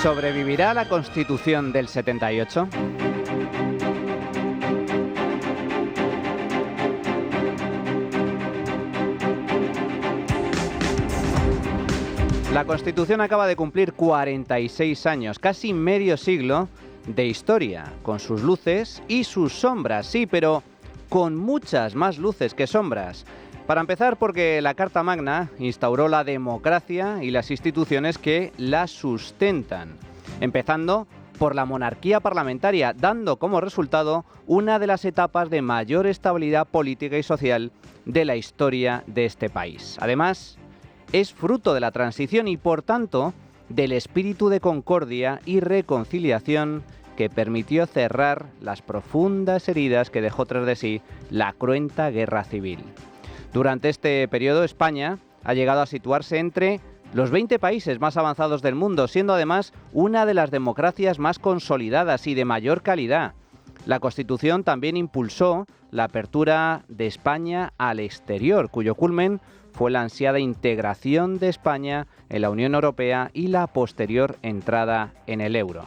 ¿Sobrevivirá la Constitución del 78? La Constitución acaba de cumplir 46 años, casi medio siglo de historia, con sus luces y sus sombras, sí, pero con muchas más luces que sombras. Para empezar, porque la Carta Magna instauró la democracia y las instituciones que la sustentan, empezando por la monarquía parlamentaria, dando como resultado una de las etapas de mayor estabilidad política y social de la historia de este país. Además, es fruto de la transición y, por tanto, del espíritu de concordia y reconciliación que permitió cerrar las profundas heridas que dejó tras de sí la cruenta guerra civil. Durante este periodo, España ha llegado a situarse entre los 20 países más avanzados del mundo, siendo además una de las democracias más consolidadas y de mayor calidad. La Constitución también impulsó la apertura de España al exterior, cuyo culmen fue la ansiada integración de España en la Unión Europea y la posterior entrada en el euro.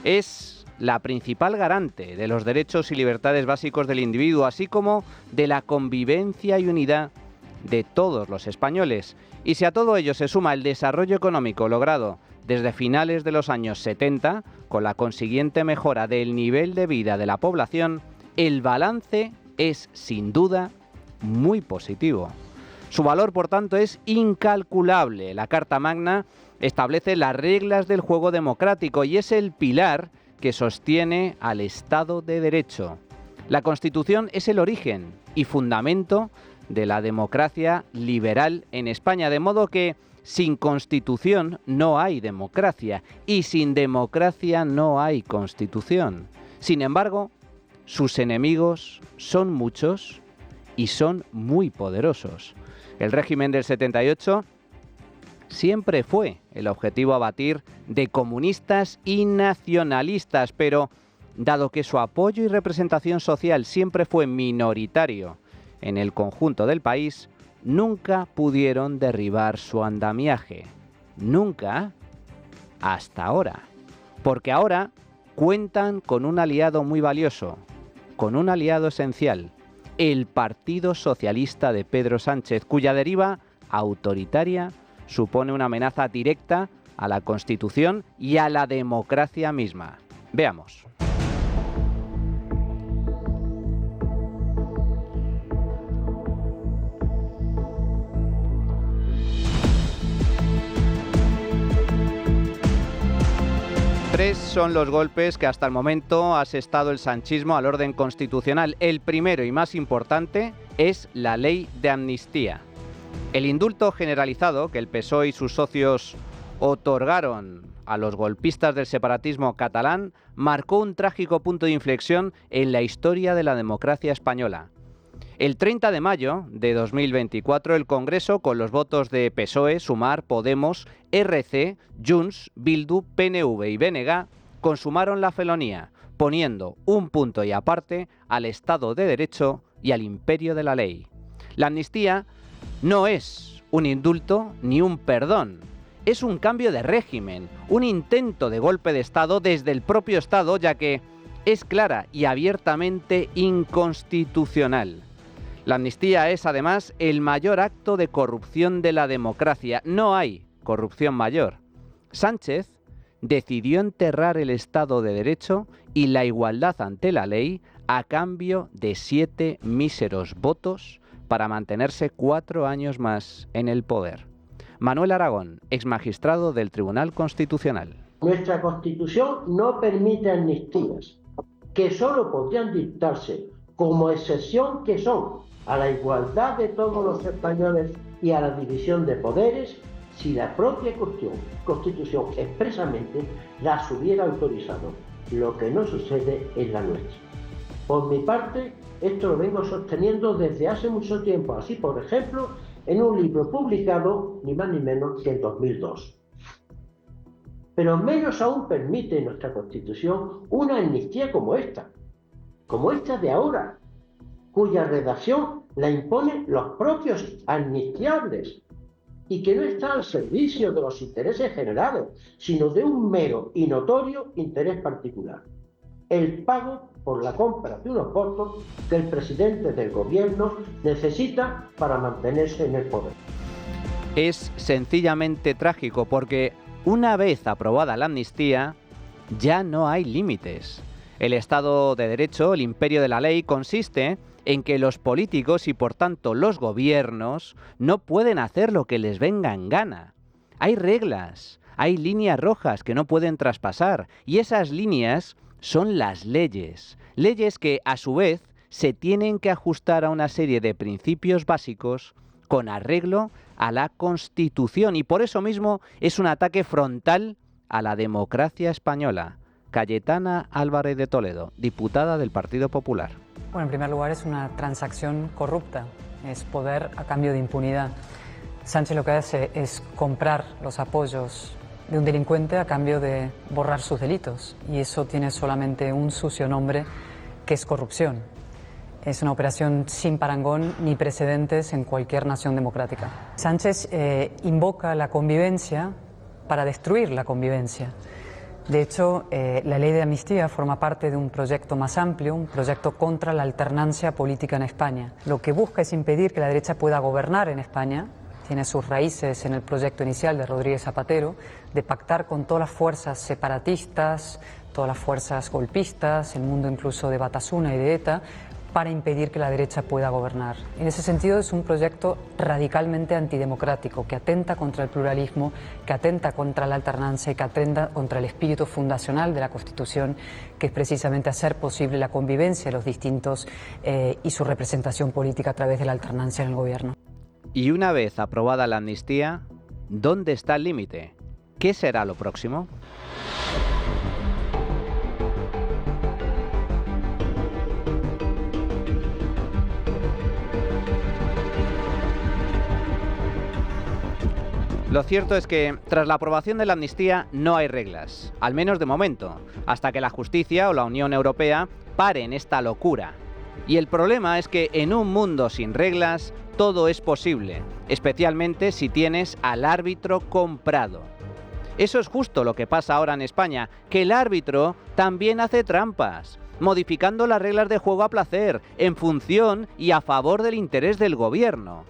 Es la principal garante de los derechos y libertades básicos del individuo, así como de la convivencia y unidad de todos los españoles. Y si a todo ello se suma el desarrollo económico logrado desde finales de los años 70, con la consiguiente mejora del nivel de vida de la población, el balance es, sin duda, muy positivo. Su valor, por tanto, es incalculable. La Carta Magna establece las reglas del juego democrático y es el pilar que sostiene al Estado de Derecho. La Constitución es el origen y fundamento de la democracia liberal en España, de modo que sin Constitución no hay democracia y sin democracia no hay Constitución. Sin embargo, sus enemigos son muchos y son muy poderosos. El régimen del 78 siempre fue el objetivo a batir de comunistas y nacionalistas, pero dado que su apoyo y representación social siempre fue minoritario en el conjunto del país, nunca pudieron derribar su andamiaje. Nunca hasta ahora. Porque ahora cuentan con un aliado muy valioso, con un aliado esencial, el Partido Socialista de Pedro Sánchez, cuya deriva autoritaria supone una amenaza directa a la Constitución y a la democracia misma. Veamos. Tres son los golpes que hasta el momento ha asestado el sanchismo al orden constitucional. El primero y más importante es la ley de amnistía. El indulto generalizado que el PSOE y sus socios otorgaron a los golpistas del separatismo catalán marcó un trágico punto de inflexión en la historia de la democracia española. El 30 de mayo de 2024, el Congreso, con los votos de PSOE, Sumar, Podemos, RC, Junts, Bildu, PNV y BNG, consumaron la felonía, poniendo un punto y aparte al Estado de Derecho y al imperio de la ley. La amnistía no es un indulto ni un perdón, es un cambio de régimen, un intento de golpe de Estado desde el propio Estado, ya que es clara y abiertamente inconstitucional. La amnistía es, además, el mayor acto de corrupción de la democracia. No hay corrupción mayor. Sánchez decidió enterrar el Estado de Derecho y la igualdad ante la ley a cambio de 7 míseros votos para mantenerse 4 años más en el poder. Manuel Aragón, exmagistrado del Tribunal Constitucional. Nuestra Constitución no permite amnistías, que solo podrían dictarse como excepción que son a la igualdad de todos los españoles y a la división de poderes, si la propia Constitución expresamente las hubiera autorizado, lo que no sucede en la nuestra. Por mi parte, esto lo vengo sosteniendo desde hace mucho tiempo, así por ejemplo, en un libro publicado ni más ni menos que en 2002. Pero menos aún permite nuestra Constitución una amnistía como esta de ahora, cuya redacción la imponen los propios amnistiables. y que no está al servicio de los intereses generales, sino de un mero y notorio interés particular: el pago por la compra de unos votos que el presidente del gobierno necesita para mantenerse en el poder. Es sencillamente trágico porque una vez aprobada la amnistía, ya no hay límites. El Estado de Derecho, el imperio de la ley, consiste en que los políticos y por tanto los gobiernos no pueden hacer lo que les venga en gana. Hay reglas, hay líneas rojas que no pueden traspasar y esas líneas son las leyes. Leyes que a su vez se tienen que ajustar a una serie de principios básicos con arreglo a la Constitución y por eso mismo es un ataque frontal a la democracia española. Cayetana Álvarez de Toledo, diputada del Partido Popular. Bueno, en primer lugar es una transacción corrupta, es poder a cambio de impunidad. Sánchez lo que hace es comprar los apoyos de un delincuente a cambio de borrar sus delitos y eso tiene solamente un sucio nombre, que es corrupción. Es una operación sin parangón ni precedentes en cualquier nación democrática. Sánchez invoca la convivencia para destruir la convivencia. De hecho, la ley de amnistía forma parte de un proyecto más amplio, un proyecto contra la alternancia política en España. Lo que busca es impedir que la derecha pueda gobernar en España. Tiene sus raíces en el proyecto inicial de Rodríguez Zapatero, de pactar con todas las fuerzas separatistas, todas las fuerzas golpistas, el mundo incluso de Batasuna y de ETA, para impedir que la derecha pueda gobernar. En ese sentido es un proyecto radicalmente antidemocrático, que atenta contra el pluralismo, que atenta contra la alternancia y que atenta contra el espíritu fundacional de la Constitución, que es precisamente hacer posible la convivencia de los distintos y su representación política a través de la alternancia en el gobierno. Y una vez aprobada la amnistía, ¿dónde está el límite? ¿Qué será lo próximo? Lo cierto es que tras la aprobación de la amnistía no hay reglas, al menos de momento, hasta que la justicia o la Unión Europea paren esta locura. Y el problema es que en un mundo sin reglas todo es posible, especialmente si tienes al árbitro comprado. Eso es justo lo que pasa ahora en España, que el árbitro también hace trampas, modificando las reglas de juego a placer, en función y a favor del interés del gobierno.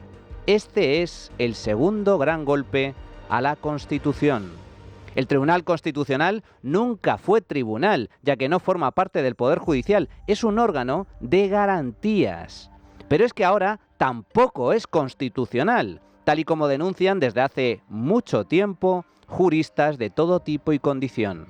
Este es el segundo gran golpe a la Constitución. El Tribunal Constitucional nunca fue tribunal, ya que no forma parte del Poder Judicial, es un órgano de garantías. Pero es que ahora tampoco es constitucional, tal y como denuncian desde hace mucho tiempo juristas de todo tipo y condición.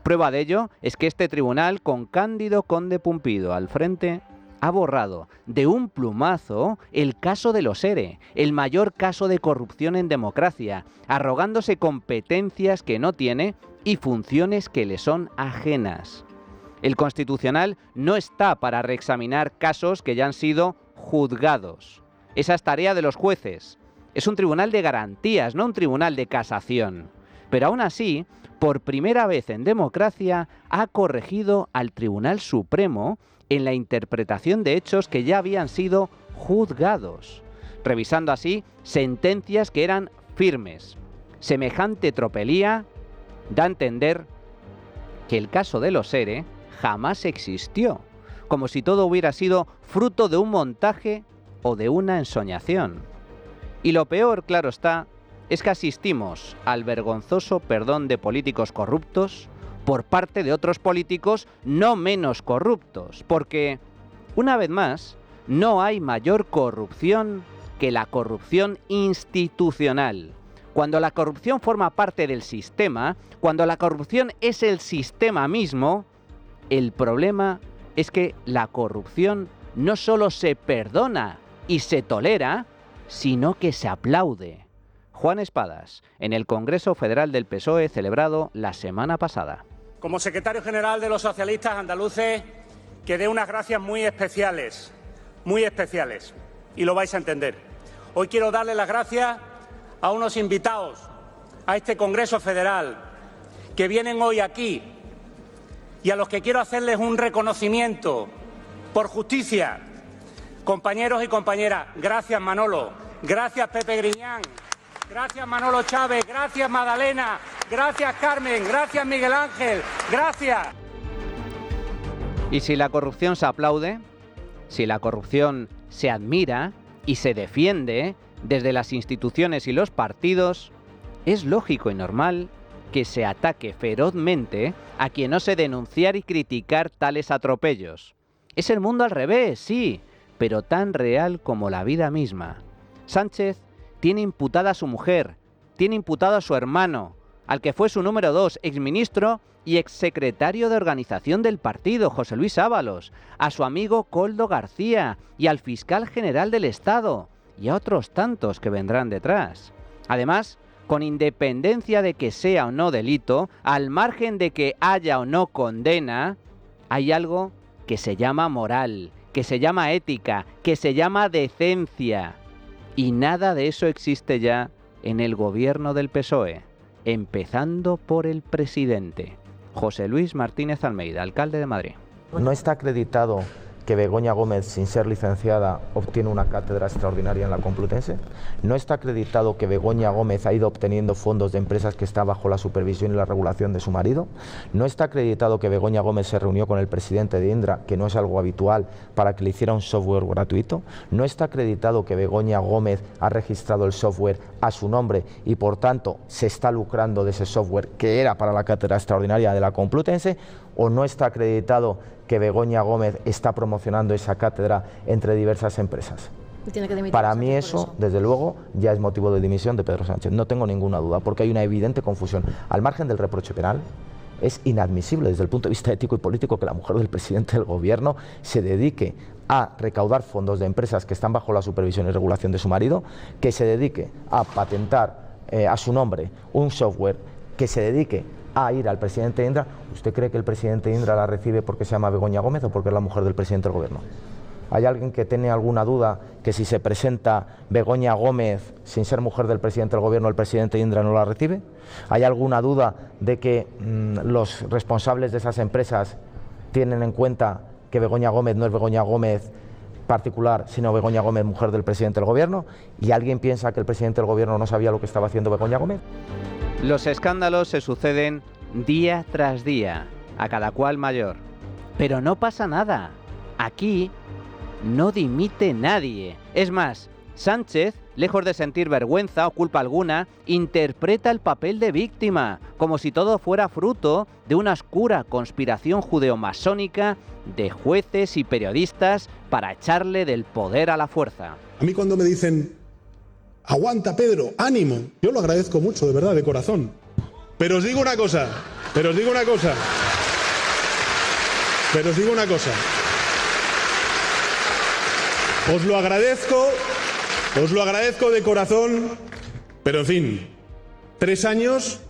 Prueba de ello es que este tribunal, con Cándido Conde Pumpido al frente, ha borrado de un plumazo el caso de los ERE, el mayor caso de corrupción en democracia, arrogándose competencias que no tiene y funciones que le son ajenas. El Constitucional no está para reexaminar casos que ya han sido juzgados. Esa es tarea de los jueces. Es un tribunal de garantías, no un tribunal de casación. Pero aún así, por primera vez en democracia, ha corregido al Tribunal Supremo en la interpretación de hechos que ya habían sido juzgados, revisando así sentencias que eran firmes. Semejante tropelía da a entender que el caso de los ERE jamás existió, como si todo hubiera sido fruto de un montaje o de una ensoñación. Y lo peor, claro está, es que asistimos al vergonzoso perdón de políticos corruptos por parte de otros políticos no menos corruptos, porque, una vez más, no hay mayor corrupción que la corrupción institucional. Cuando la corrupción forma parte del sistema, cuando la corrupción es el sistema mismo, el problema es que la corrupción no solo se perdona y se tolera, sino que se aplaude. Juan Espadas, en el Congreso Federal del PSOE celebrado la semana pasada. Como secretario general de los socialistas andaluces, que dé unas gracias muy especiales, y lo vais a entender. Hoy quiero darle las gracias a unos invitados a este Congreso Federal que vienen hoy aquí y a los que quiero hacerles un reconocimiento por justicia. Compañeros y compañeras, gracias Manolo, gracias Pepe Griñán, Gracias Manolo Chávez, gracias Magdalena, gracias Carmen, gracias Miguel Ángel, gracias. Y si la corrupción se aplaude, si la corrupción se admira y se defiende desde las instituciones y los partidos, es lógico y normal que se ataque ferozmente a quien ose denunciar y criticar tales atropellos. Es el mundo al revés, sí, pero tan real como la vida misma. Sánchez tiene imputada a su mujer, tiene imputado a su hermano, al que fue su número 2, exministro y exsecretario de organización del partido, José Luis Ábalos, a su amigo Koldo García y al fiscal general del Estado, y a otros tantos que vendrán detrás. Además, con independencia de que sea o no delito, al margen de que haya o no condena, hay algo que se llama moral, que se llama ética, que se llama decencia. Y nada de eso existe ya en el gobierno del PSOE, empezando por el presidente, José Luis Martínez Almeida, alcalde de Madrid. No está acreditado que Begoña Gómez, sin ser licenciada, obtiene una cátedra extraordinaria en la Complutense. No está acreditado que Begoña Gómez ha ido obteniendo fondos de empresas que están bajo la supervisión y la regulación de su marido. No está acreditado que Begoña Gómez se reunió con el presidente de Indra, que no es algo habitual, para que le hiciera un software gratuito. No está acreditado que Begoña Gómez ha registrado el software a su nombre y por tanto se está lucrando de ese software que era para la cátedra extraordinaria de la Complutense. O no está acreditado que Begoña Gómez está promocionando esa cátedra entre diversas empresas. Para mí eso, desde luego, ya es motivo de dimisión de Pedro Sánchez. No tengo ninguna duda, porque hay una evidente confusión. Al margen del reproche penal, es inadmisible desde el punto de vista ético y político que la mujer del presidente del gobierno se dedique a recaudar fondos de empresas que están bajo la supervisión y regulación de su marido, que se dedique a patentar a su nombre un software, que se dedique a ir al presidente de Indra. ¿Usted cree que el presidente de Indra la recibe porque se llama Begoña Gómez o porque es la mujer del presidente del gobierno? ¿Hay alguien que tiene alguna duda que si se presenta Begoña Gómez sin ser mujer del presidente del gobierno, el presidente de Indra no la recibe? ¿Hay alguna duda de que los responsables de esas empresas tienen en cuenta que Begoña Gómez no es Begoña Gómez particular, sino Begoña Gómez, mujer del presidente del gobierno? ¿Y alguien piensa que el presidente del gobierno no sabía lo que estaba haciendo Begoña Gómez? Los escándalos se suceden día tras día, a cada cual mayor. Pero no pasa nada. Aquí no dimite nadie. Es más, Sánchez, lejos de sentir vergüenza o culpa alguna, interpreta el papel de víctima, como si todo fuera fruto de una oscura conspiración judeomasónica de jueces y periodistas para echarle del poder a la fuerza. A mí cuando me dicen: aguanta Pedro, ánimo, yo lo agradezco mucho, de verdad, de corazón. Pero os digo una cosa. Os lo agradezco de corazón, pero en fin, 3 años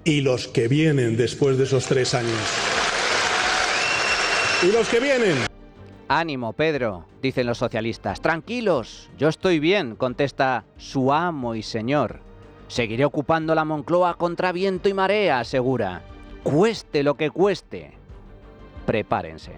y los que vienen después de esos 3 años. Y los que vienen. Ánimo, Pedro, dicen los socialistas. Tranquilos, yo estoy bien, contesta su amo y señor. Seguiré ocupando la Moncloa contra viento y marea, asegura. Cueste lo que cueste. Prepárense.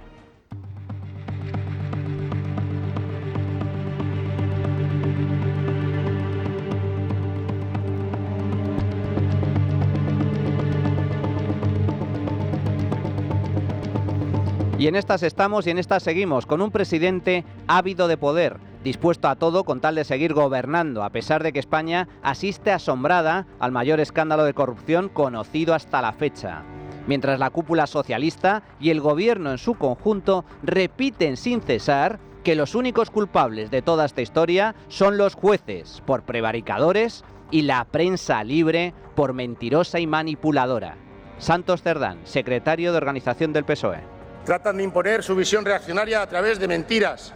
Y en estas estamos y en estas seguimos, con un presidente ávido de poder, dispuesto a todo con tal de seguir gobernando, a pesar de que España asiste asombrada al mayor escándalo de corrupción conocido hasta la fecha. Mientras la cúpula socialista y el gobierno en su conjunto repiten sin cesar que los únicos culpables de toda esta historia son los jueces, por prevaricadores, y la prensa libre, por mentirosa y manipuladora. Santos Cerdán, secretario de Organización del PSOE. Tratan de imponer su visión reaccionaria a través de mentiras.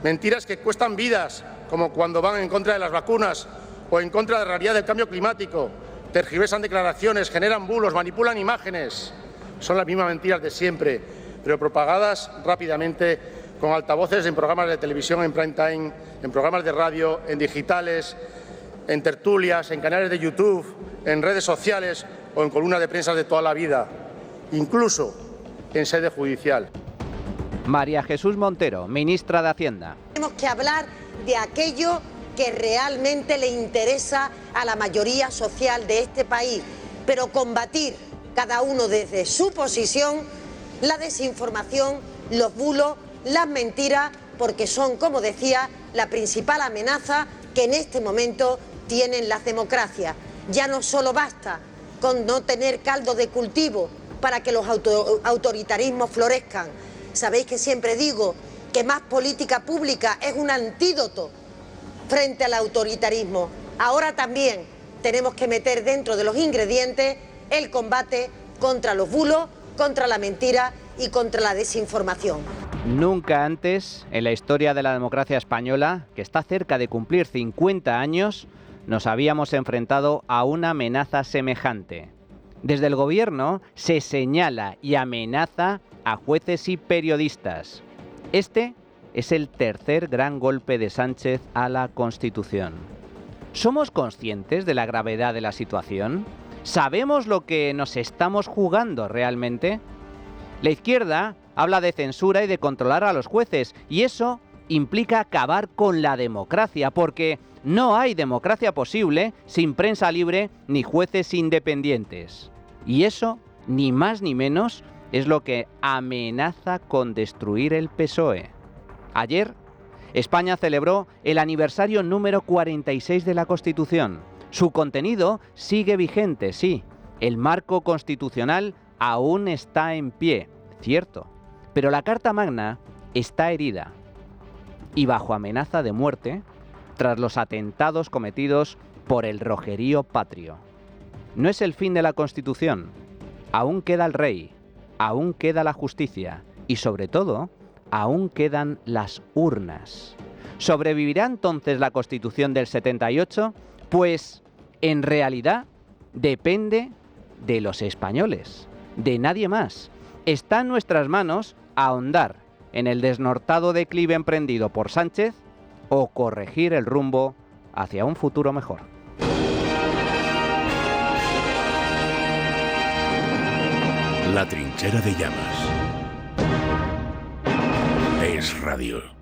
Mentiras que cuestan vidas, como cuando van en contra de las vacunas o en contra de la realidad del cambio climático. Tergiversan declaraciones, generan bulos, manipulan imágenes. Son las mismas mentiras de siempre, pero propagadas rápidamente con altavoces en programas de televisión en prime time, en programas de radio, en digitales, en tertulias, en canales de YouTube, en redes sociales o en columnas de prensa de toda la vida, incluso en sede judicial. María Jesús Montero, ministra de Hacienda. Tenemos que hablar de aquello que realmente le interesa a la mayoría social de este país, pero combatir cada uno desde su posición la desinformación, los bulos, las mentiras, porque son, como decía, la principal amenaza que en este momento tienen las democracias. Ya no solo basta con no tener caldo de cultivo para que los autoritarismos florezcan. Sabéis que siempre digo que más política pública es un antídoto frente al autoritarismo. Ahora también tenemos que meter dentro de los ingredientes el combate contra los bulos, contra la mentira y contra la desinformación. Nunca antes en la historia de la democracia española, que está cerca de cumplir 50 años, nos habíamos enfrentado a una amenaza semejante. Desde el gobierno se señala y amenaza a jueces y periodistas. Este es el tercer gran golpe de Sánchez a la Constitución. ¿Somos conscientes de la gravedad de la situación? ¿Sabemos lo que nos estamos jugando realmente? La izquierda habla de censura y de controlar a los jueces, y eso implica acabar con la democracia, porque no hay democracia posible sin prensa libre ni jueces independientes. Y eso, ni más ni menos, es lo que amenaza con destruir el PSOE. Ayer, España celebró el aniversario número 46 de la Constitución. Su contenido sigue vigente, sí. El marco constitucional aún está en pie, cierto. Pero la Carta Magna está herida y bajo amenaza de muerte tras los atentados cometidos por el Rojerío Patrio. No es el fin de la Constitución. Aún queda el rey, aún queda la justicia y, sobre todo, aún quedan las urnas. ¿Sobrevivirá entonces la Constitución del 78? Pues, en realidad, depende de los españoles, de nadie más. Está en nuestras manos ahondar en el desnortado declive emprendido por Sánchez o corregir el rumbo hacia un futuro mejor. La trinchera de llamas. Es radio.